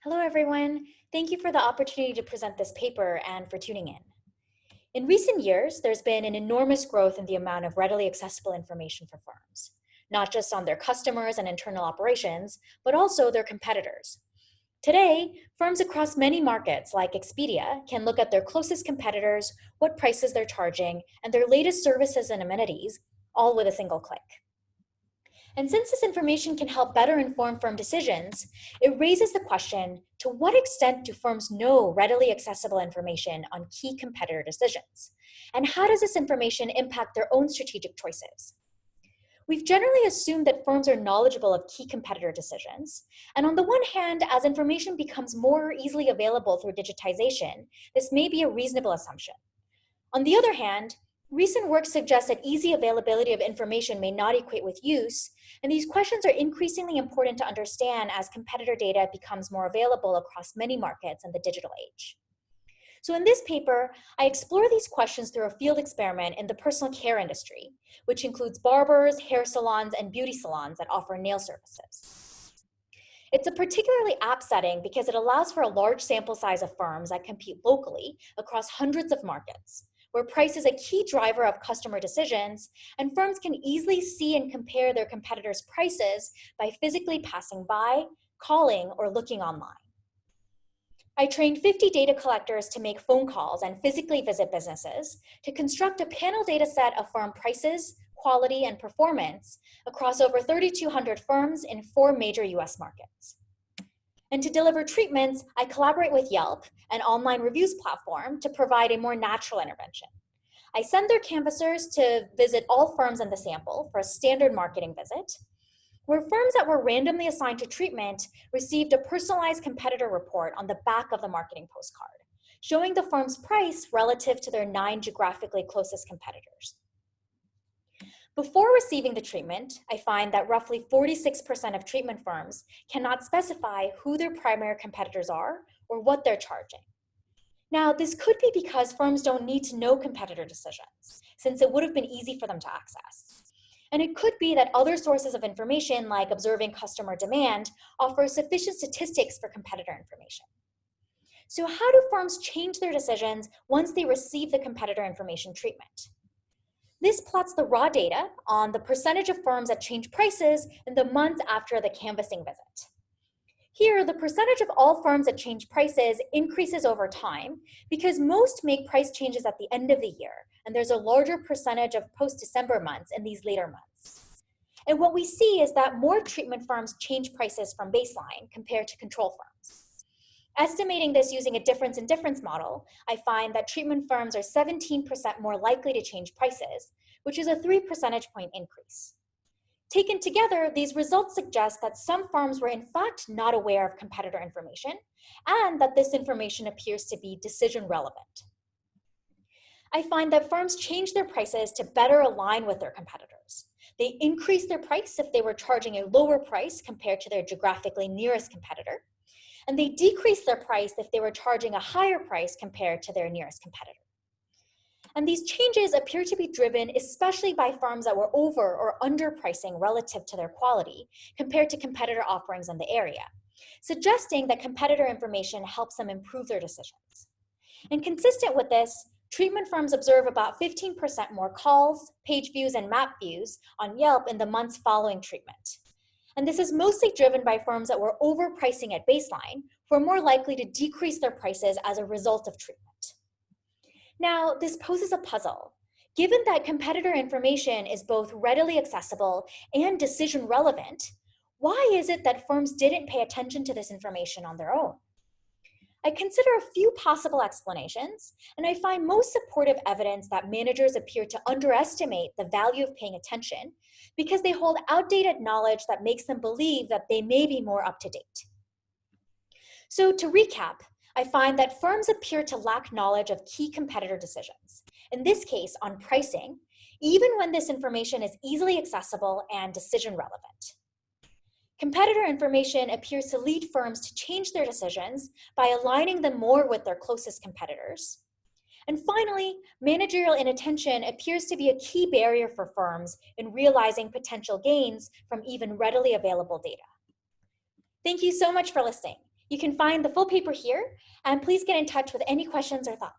Hello, everyone. Thank you for the opportunity to present this paper and for tuning in. In recent years, there's been an enormous growth in the amount of readily accessible information for firms, not just on their customers and internal operations, but also their competitors. Today, firms across many markets like Expedia can look at their closest competitors, what prices they're charging, and their latest services and amenities, all with a single click. And since this information can help better inform firm decisions, it raises the question, to what extent do firms know readily accessible information on key competitor decisions? And how does this information impact their own strategic choices? We've generally assumed that firms are knowledgeable of key competitor decisions. And on the one hand, as information becomes more easily available through digitization, this may be a reasonable assumption. On the other hand, recent work suggests that easy availability of information may not equate with use, and these questions are increasingly important to understand as competitor data becomes more available across many markets in the digital age. So in this paper, I explore these questions through a field experiment in the personal care industry, which includes barbers, hair salons, and beauty salons that offer nail services. It's a particularly apt setting because it allows for a large sample size of firms that compete locally across hundreds of markets, where price is a key driver of customer decisions, and firms can easily see and compare their competitors' prices by physically passing by, calling, or looking online. I trained 50 data collectors to make phone calls and physically visit businesses to construct a panel data set of firm prices, quality, and performance across over 3,200 firms in 4 major US markets. And to deliver treatments, I collaborate with Yelp, an online reviews platform, to provide a more natural intervention. I send their canvassers to visit all firms in the sample for a standard marketing visit, where firms that were randomly assigned to treatment received a personalized competitor report on the back of the marketing postcard, showing the firm's price relative to their 9 geographically closest competitors. Before receiving the treatment, I find that roughly 46% of treatment firms cannot specify who their primary competitors are or what they're charging. Now, this could be because firms don't need to know competitor decisions, since it would have been easy for them to access. And it could be that other sources of information, like observing customer demand, offer sufficient statistics for competitor information. So how do firms change their decisions once they receive the competitor information treatment? This plots the raw data on the percentage of firms that change prices in the months after the canvassing visit. Here, the percentage of all firms that change prices increases over time because most make price changes at the end of the year, and there's a larger percentage of post-December months in these later months. And what we see is that more treatment firms change prices from baseline compared to control firms. Estimating this using a difference in difference model, I find that treatment firms are 17% more likely to change prices, which is a 3 percentage point increase. Taken together, these results suggest that some firms were in fact not aware of competitor information, and that this information appears to be decision relevant. I find that firms change their prices to better align with their competitors. They increase their price if they were charging a lower price compared to their geographically nearest competitor, and they decrease their price if they were charging a higher price compared to their nearest competitor. And these changes appear to be driven especially by firms that were over or underpricing relative to their quality compared to competitor offerings in the area, suggesting that competitor information helps them improve their decisions. And consistent with this, treatment firms observe about 15% more calls, page views, and map views on Yelp in the months following treatment. And this is mostly driven by firms that were overpricing at baseline, who are more likely to decrease their prices as a result of treatment. Now, this poses a puzzle. Given that competitor information is both readily accessible and decision relevant, why is it that firms didn't pay attention to this information on their own? I consider a few possible explanations, and I find most supportive evidence that managers appear to underestimate the value of paying attention because they hold outdated knowledge that makes them believe that they may be more up to date. So to recap, I find that firms appear to lack knowledge of key competitor decisions, in this case on pricing, even when this information is easily accessible and decision relevant. Competitor information appears to lead firms to change their decisions by aligning them more with their closest competitors. And finally, managerial inattention appears to be a key barrier for firms in realizing potential gains from even readily available data. Thank you so much for listening. You can find the full paper here, and please get in touch with any questions or thoughts.